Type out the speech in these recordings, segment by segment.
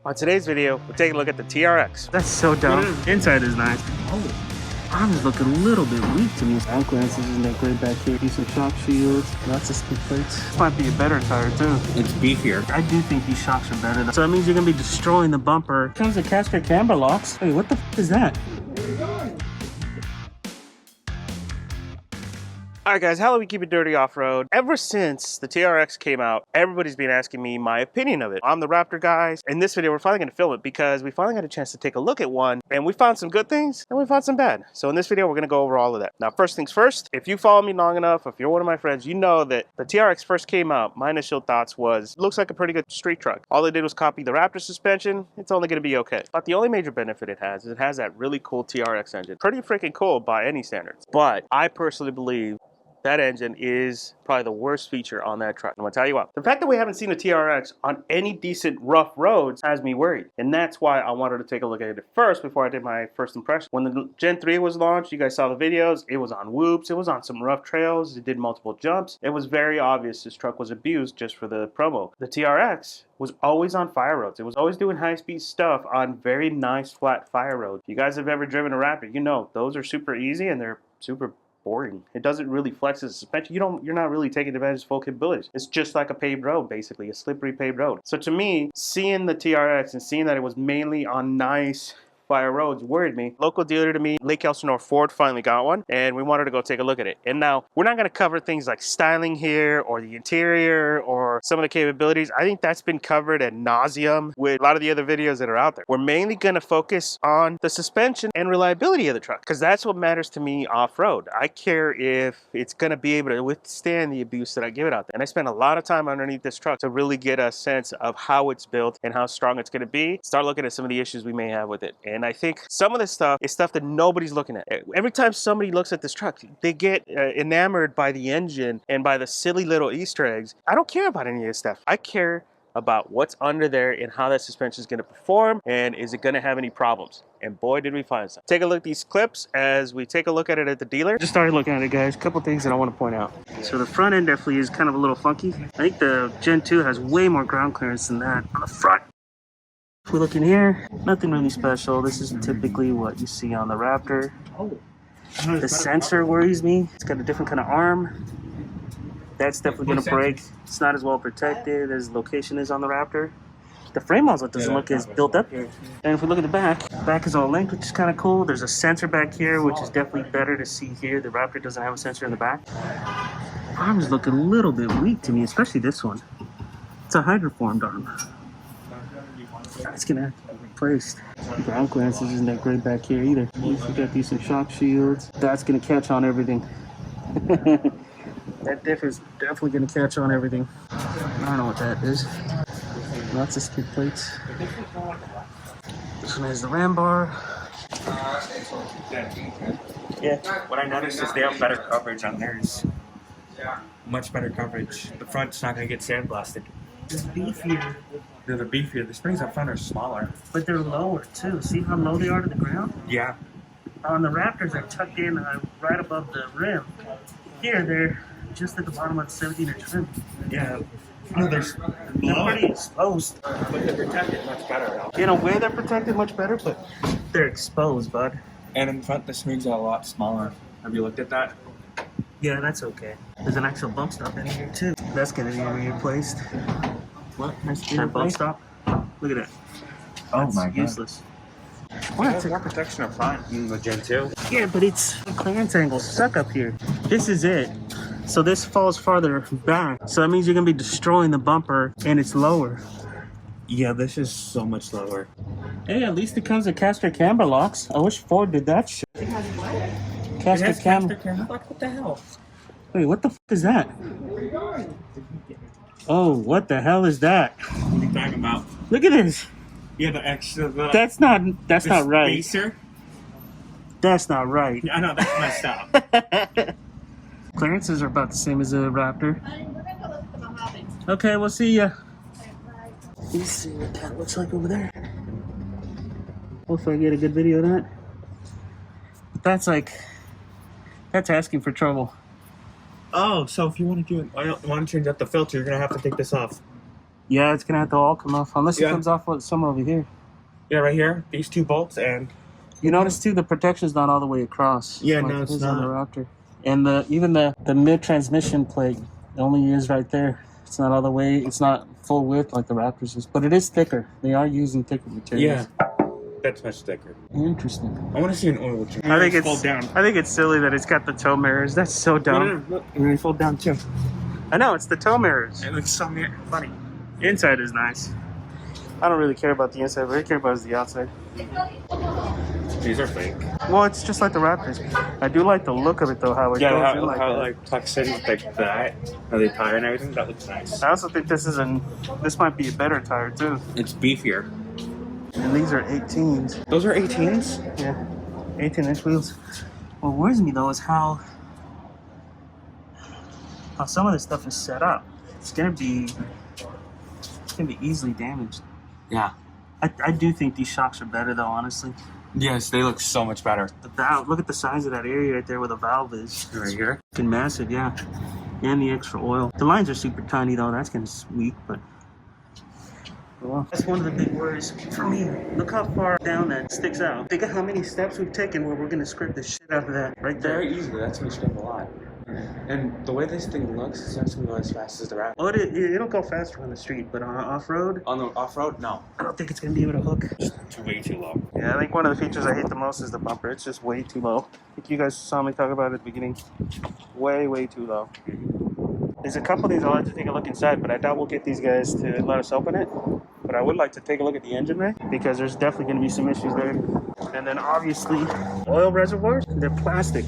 On today's video, we're taking a look at the TRX. That's so dumb. Inside is nice. Oh, arm is looking a little bit weak to me. Ground clearance isn't that great back here. Decent shock shields, lots of skid plates. This might be a better tire too. It's beefier. I do think these shocks are better. So that means you're gonna be destroying the bumper. Here comes the caster camber locks. Hey, what the f is that? Alright guys, how do we keep it dirty off-road? Ever since the TRX came out, everybody's been asking me my opinion of it. I'm the Raptor guys. In this video, we're finally going to film it because we finally got a chance to take a look at one, and we found some good things, and we found some bad. So in this video, we're going to go over all of that. Now, first things first, if you follow me long enough, if you're one of my friends, you know that the TRX first came out, my initial thoughts was, looks like a pretty good street truck. All they did was copy the Raptor suspension. It's only going to be okay. But the only major benefit it has is it has that really cool TRX engine. Pretty freaking cool by any standards. But I personally believe that engine is probably the worst feature on that truck. I'm gonna tell you what. The fact that we haven't seen a TRX on any decent rough roads has me worried. And that's why I wanted to take a look at it first before I did my first impression. When the Gen 3 was launched, you guys saw the videos. It was on whoops. It was on some rough trails. It did multiple jumps. It was very obvious this truck was abused just for the promo. The TRX was always on fire roads. It was always doing high-speed stuff on very nice flat fire roads. If you guys have ever driven a Raptor, you know those are super easy and they're super boring. It doesn't really flex the suspension. You're not really taking advantage of full capabilities. It's just like a paved road, basically, a slippery paved road. So to me, seeing the TRX and seeing that it was mainly on nice fire roads worried me. Local dealer to me, Lake Elsinore Ford, finally got one, and we wanted to go take a look at it. And now, we're not going to cover things like styling here, or the interior, or some of the capabilities. I think that's been covered ad nauseum with a lot of the other videos that are out there. We're mainly going to focus on the suspension and reliability of the truck, because that's what matters to me off-road. I care if it's going to be able to withstand the abuse that I give it out there. And I spent a lot of time underneath this truck to really get a sense of how it's built and how strong it's going to be. Start looking at some of the issues we may have with it. And I think some of this stuff is stuff that nobody's looking at. Every time somebody looks at this truck, they get enamored by the engine and by the silly little Easter eggs. I don't care about any of this stuff. I care about what's under there and how that suspension is going to perform, and is it going to have any problems. And boy, did we find some. Take a look at these clips as we take a look at it at the dealer. Just started looking at it, guys. A couple things that I want to point out. So the front end definitely is kind of a little funky. I think the Gen 2 has way more ground clearance than that on the front. If we look in here, nothing really special. This is typically what you see on the Raptor. The sensor worries me. It's got a different kind of arm. That's definitely going to break. It's not as well protected as location is on the Raptor. The frame also doesn't look as built up here. And if we look at the back is all linked, which is kind of cool. There's a sensor back here, which is definitely better to see here. The Raptor doesn't have a sensor in the back. Arm is looking a little bit weak to me, especially this one. It's a hydroformed arm. It's gonna have to be replaced. Ground clearance isn't that great back here either. We got decent shock shields. That's gonna catch on everything. That diff is definitely gonna catch on everything. I don't know what that is. Lots of skid plates. This one has the ram bar. Yeah, what I noticed is they have better coverage on theirs. Much better coverage. The front's not going to get sandblasted. It's beefier. They're beefier. The springs up front are smaller. But they're lower too. See how low they are to the ground? Yeah. On the Raptors, they're tucked in right above the rim. Here, they're just at the bottom of the 17-inch rim. Yeah. No, they're pretty exposed. But they're protected much better. In a way, they're protected much better, but they're exposed, bud. And in front, the springs are a lot smaller. Have you looked at that? Yeah, that's okay. There's an actual bump stop in here, too. That's going to be replaced. What? That bump stop? Look at that. Oh my God. Useless. Well, it's more protection up front in the Gen 2. Yeah, but it's the clearance angles suck up here. This is it. So this falls farther back. So that means you're going to be destroying the bumper, and it's lower. Yeah, this is so much lower. Hey, at least it comes with caster camber locks. I wish Ford did that shit. Caster camber. What the hell? Wait, what the f is that? Oh, what the hell is that? What are you talking about? Look at this. Yeah, the extra. That's not right. Spacer? That's not right. I know, that's messed up. Clearances are about the same as a Raptor. Okay, we'll see ya. Let's see what that looks like over there. Hopefully I get a good video of that. But that's asking for trouble. Oh, so if you want to do it, want to change out the filter, you're going to have to take this off. Yeah, it's gonna have to all come off unless it Yeah. comes off with some over here. Yeah, right here. These 2 bolts and. You notice too, the protection's not all the way across. Yeah, like no, it's it is on the not. Raptor. And even the mid transmission plate only is right there. It's not all the way. It's not full width like the Raptors is, but it is thicker. They are using thicker materials. Yeah, that's much thicker. Interesting. I want to see an oil change. I think it's fold down. I think it's silly that it's got the tow mirrors. That's so dumb. No, look, and then they fold down too. I know it's the tow mirrors. It looks so funny. Inside is nice. I don't really care about the inside. What I care about is the outside. These are fake. Well, it's just like the Raptors. I do like the look of it though. How it Yeah, goes how, in like how that. like tucks in like that, how they tire and everything. That looks nice. I also think this might be a better tire too. It's beefier. And these are 18s. Those are 18s. Yeah, 18-inch wheels. What worries me though is how some of this stuff is set up. It's gonna be easily damaged. Yeah. I do think these shocks are better though, honestly. Yes, they look so much better. The valve, look at the size of that area right there where the valve is. Right here. Fucking massive, yeah. And the extra oil. The lines are super tiny though. That's kind of weak, but well, that's one of the big worries for me. Look how far down that sticks out. Think of how many steps we've taken where we're gonna scrape the shit out of that right there. Very easily. That's gonna scrape a lot. And the way this thing looks, it's not gonna go as fast as the Raptor. Oh, it'll go faster on the street, but on off-road, On the off-road, no. I don't think it's gonna be able to hook. It's way too low. Yeah, I think one of the features I hate the most is the bumper. It's just way too low. I think you guys saw me talk about it at the beginning. Way too low. There's a couple of these I'll have to take a look inside, but I doubt we'll get these guys to let us open it. But I would like to take a look at the engine bay because there's definitely going to be some issues there. And then obviously, oil reservoirs, they're plastic.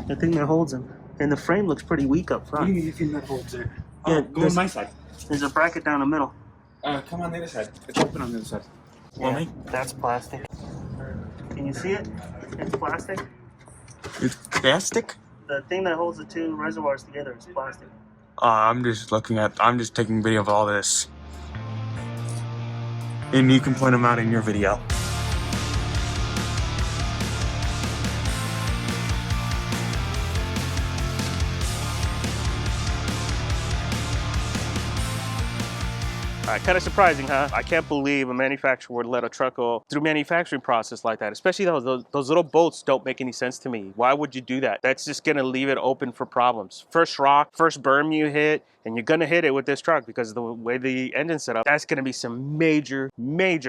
The thing that holds them. And the frame looks pretty weak up What do front. you think that holds it? Yeah, Oh, go on my side. There's a bracket down the middle. Come on the other side. It's open on the other side. Yeah, that's plastic. Can you see it? It's plastic. It's plastic? The thing that holds the two reservoirs together is plastic. I'm just taking video of all this. And you can point them out in your video. All right, kind of surprising, huh? I can't believe a manufacturer would let a truck go through manufacturing process like that, especially those little bolts don't make any sense to me. Why would you do that? That's just gonna leave it open for problems. First rock, first berm you hit, and you're gonna hit it with this truck because of the way the engine's set up, that's gonna be some major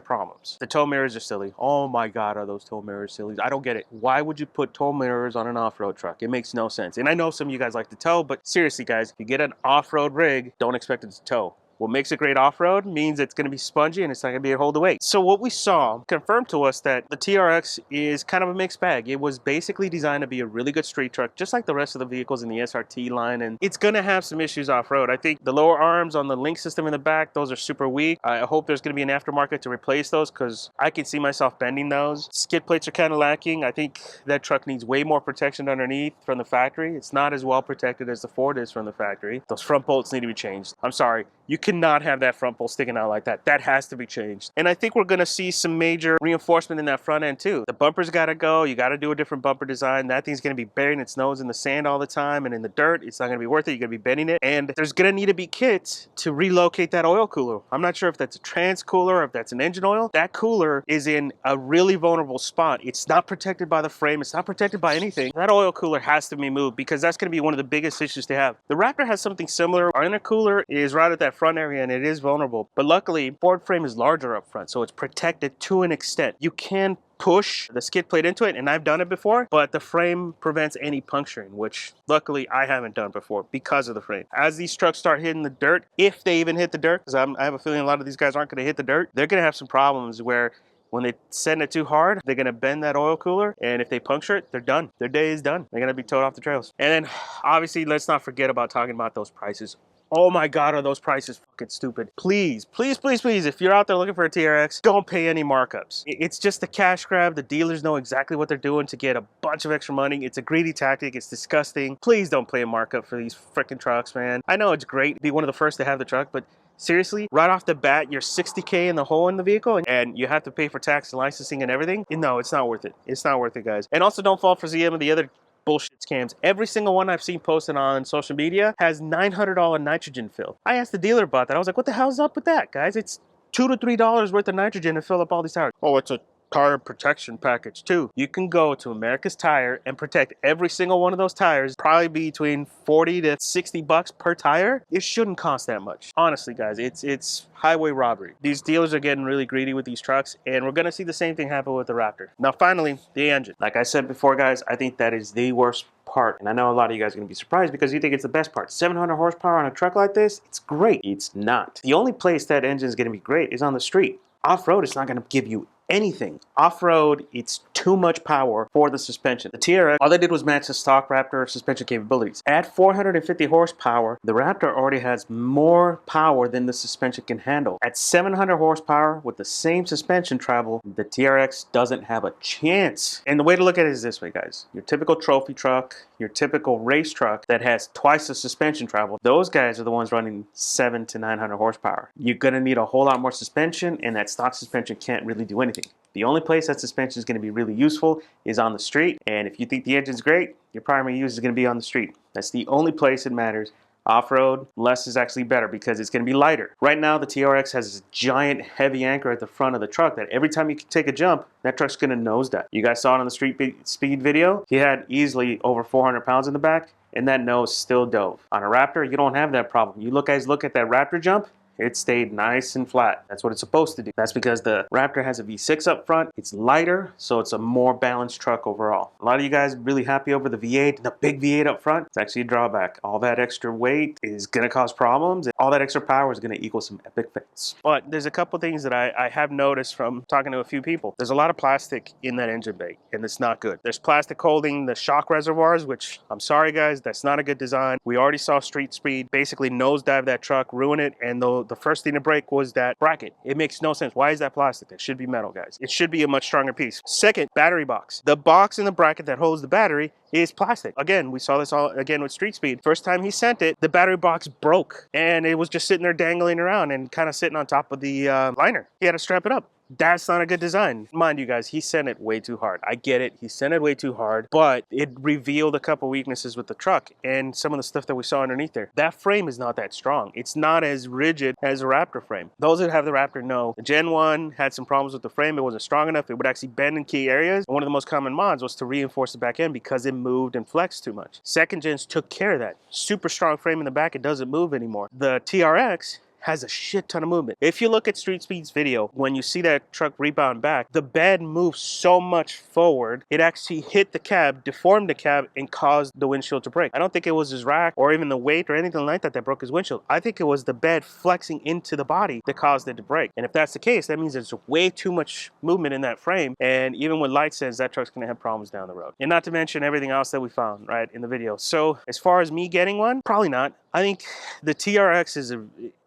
problems. The tow mirrors are silly. Oh my God, are those tow mirrors silly? I don't get it. Why would you put tow mirrors on an off-road truck? It makes no sense. And I know some of you guys like to tow, but seriously guys, if you get an off-road rig, don't expect it to tow. What makes it great off-road means it's going to be spongy and it's not going to be able to hold the weight. So what we saw confirmed to us that the TRX is kind of a mixed bag. It was basically designed to be a really good street truck, just like the rest of the vehicles in the SRT line, and it's going to have some issues off-road. I think the lower arms on the link system in the back, those are super weak. I hope there's going to be an aftermarket to replace those because I can see myself bending those. Skid plates are kind of lacking. I think that truck needs way more protection underneath from the factory. It's not as well protected as the Ford is from the factory. Those front bolts need to be changed. I'm sorry. You cannot have that front bolt sticking out like that. That has to be changed. And I think we're going to see some major reinforcement in that front end too. The bumper's got to go. You got to do a different bumper design. That thing's going to be burying its nose in the sand all the time and in the dirt. It's not going to be worth it. You're going to be bending it. And there's going to need to be kits to relocate that oil cooler. I'm not sure if that's a trans cooler or if that's an engine oil. That cooler is in a really vulnerable spot. It's not protected by the frame. It's not protected by anything. That oil cooler has to be moved because that's going to be one of the biggest issues to have. The Raptor has something similar. Our intercooler is right at that front area and it is vulnerable. But luckily, Ford frame is larger up front, so it's protected to an extent. You can push the skid plate into it, and I've done it before, but the frame prevents any puncturing, which luckily I haven't done before because of the frame. As these trucks start hitting the dirt, if they even hit the dirt, because I have a feeling a lot of these guys aren't going to hit the dirt, they're going to have some problems where when they send it too hard, they're going to bend that oil cooler, and if they puncture it, they're done. Their day is done. They're going to be towed off the trails. And then, obviously, let's not forget about talking about those prices. Oh my God, are those prices fucking stupid. Please, please, please, please, if you're out there looking for a TRX, don't pay any markups. It's just a cash grab. The dealers know exactly what they're doing to get a bunch of extra money. It's a greedy tactic. It's disgusting. Please don't pay a markup for these freaking trucks, man. I know it's great to be one of the first to have the truck, but seriously, right off the bat, you're $60K in the hole in the vehicle and you have to pay for tax and licensing and everything. No, it's not worth it. It's not worth it, guys. And also don't fall for some of the other bullshit scams. Every single one I've seen posted on social media has $900 nitrogen fill. I asked the dealer about that. I was like, what the hell's up with that, guys? It's $2 to $3 worth of nitrogen to fill up all these tires. Oh, it's a tire protection package too. You can go to America's Tire and protect every single one of those tires, probably between 40 to 60 bucks per tire. It shouldn't cost that much. Honestly, guys, it's highway robbery. These dealers are getting really greedy with these trucks, and we're gonna see the same thing happen with the Raptor. Now, finally, the engine. Like I said before, guys, I think that is the worst part, and I know a lot of you guys are going to be surprised because you think it's the best part. 700 horsepower on a truck like this, it's great. It's not. The only place that engine is going to be great is on the street. Off-road, it's not going to give you anything. Off-road, it's too much power for the suspension. The TRX, all they did was match the stock Raptor suspension capabilities. At 450 horsepower, the Raptor already has more power than the suspension can handle. At 700 horsepower, with the same suspension travel, the TRX doesn't have a chance. And the way to look at it is this way, guys. Your typical trophy truck, your typical race truck that has twice the suspension travel, those guys are the ones running 700 to 900 horsepower. You're going to need a whole lot more suspension, and that stock suspension can't really do anything. The only place that suspension is going to be really useful is on the street, and if you think the engine's great, your primary use is going to be on the street. That's the only place it matters. Off-road, less is actually better because it's going to be lighter. Right now, the TRX has this giant heavy anchor at the front of the truck that every time you take a jump, that truck's going to nosedive. You guys saw it on the street speed video. He had easily over 400 pounds in the back, and that nose still dove. On a Raptor, you don't have that problem. You guys look at that Raptor jump, it stayed nice and flat. That's what it's supposed to do. That's because the Raptor has a V6 up front. It's lighter, so it's a more balanced truck overall. A lot of you guys really happy over the V8, the big V8 up front. It's actually a drawback. All that extra weight is going to cause problems, and all that extra power is going to equal some epic fails. But there's a couple things that I have noticed from talking to a few people. There's a lot of plastic in that engine bay, and it's not good. There's plastic holding the shock reservoirs, which I'm sorry, guys, that's not a good design. We already saw Street Speed basically nosedive that truck, ruin it, and the first thing to break was that bracket. It makes no sense. Why is that plastic? That should be metal, guys. It should be a much stronger piece. Second, battery box. The box in the bracket that holds the battery is plastic. Again, we saw this all again with Street Speed. First time he sent it, the battery box broke, and it was just sitting there dangling around and kind of sitting on top of the liner. He had to strap it up. That's not a good design. Mind you guys, he sent it way too hard. I get it. He sent it way too hard, but it revealed a couple weaknesses with the truck and some of the stuff that we saw underneath there. That frame is not that strong. It's not as rigid as a Raptor frame. Those that have the Raptor know the Gen 1 had some problems with the frame. It wasn't strong enough. It would actually bend in key areas. And one of the most common mods was to reinforce the back end because it moved and flexed too much. Second gens took care of that. Super strong frame in the back. It doesn't move anymore. The TRX has a shit ton of movement. If you look at Street Speed's video, when you see that truck rebound back, the bed moves so much forward, it actually hit the cab, deformed the cab, and caused the windshield to break. I don't think it was his rack or even the weight or anything like that that broke his windshield. I think it was the bed flexing into the body that caused it to break. And if that's the case, that means there's way too much movement in that frame. And even with light sensors, that truck's gonna have problems down the road. And not to mention everything else that we found, right, in the video. So as far as me getting one, probably not. I think the TRX is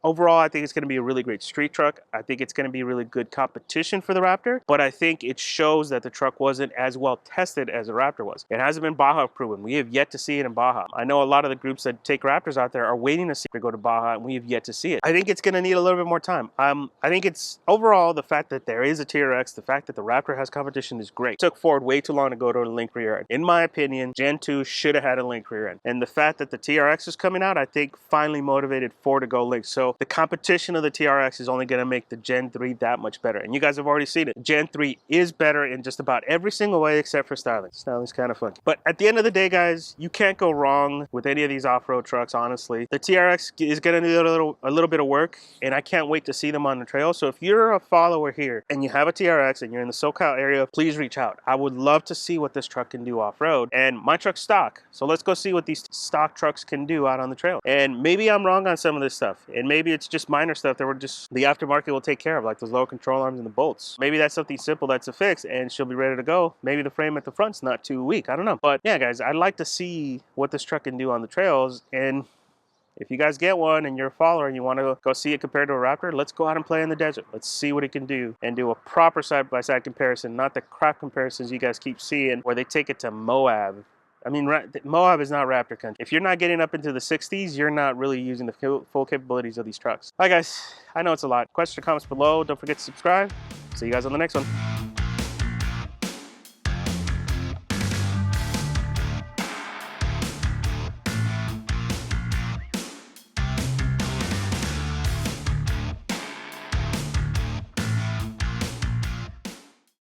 overall, I think it's going to be a really great street truck. I think it's going to be really good competition for the Raptor, but I think it shows that the truck wasn't as well tested as the Raptor was. It hasn't been Baja proven. We have yet to see it in Baja. I know a lot of the groups that take Raptors out there are waiting to see it to go to Baja, and we have yet to see it. I think it's going to need a little bit more time. I think it's overall the fact that there is a TRX, the fact that the Raptor has competition is great. It took Ford way too long to go to a link rear end. In my opinion, Gen 2 should have had a link rear end. And the fact that the TRX is coming out, I think finally motivated Ford to go link. So the competition of the TRX is only going to make the Gen 3 that much better. And you guys have already seen it. Gen 3 is better in just about every single way except for styling. Styling's kind of funky. But at the end of the day, guys, you can't go wrong with any of these off-road trucks, honestly. The TRX is going to need a little bit of work, and I can't wait to see them on the trail. So if you're a follower here and you have a TRX and you're in the SoCal area, please reach out. I would love to see what this truck can do off-road. And my truck's stock. So let's go see what these stock trucks can do out on the trail. And maybe I'm wrong on some of this stuff. And maybe it's just minor stuff that the aftermarket will take care of, like those lower control arms and the bolts. Maybe that's something simple that's a fix and she'll be ready to go. Maybe the frame at the front's not too weak. I don't know. But yeah, guys, I'd like to see what this truck can do on the trails. And if you guys get one and you're a follower and you want to go see it compared to a Raptor, let's go out and play in the desert. Let's see what it can do and do a proper side-by-side comparison, not the crap comparisons you guys keep seeing where they take it to Moab. I mean, Moab is not Raptor country. If you're not getting up into the 60s, you're not really using the full capabilities of these trucks. All right, guys, I know it's a lot. Questions or comments below. Don't forget to subscribe. See you guys on the next one.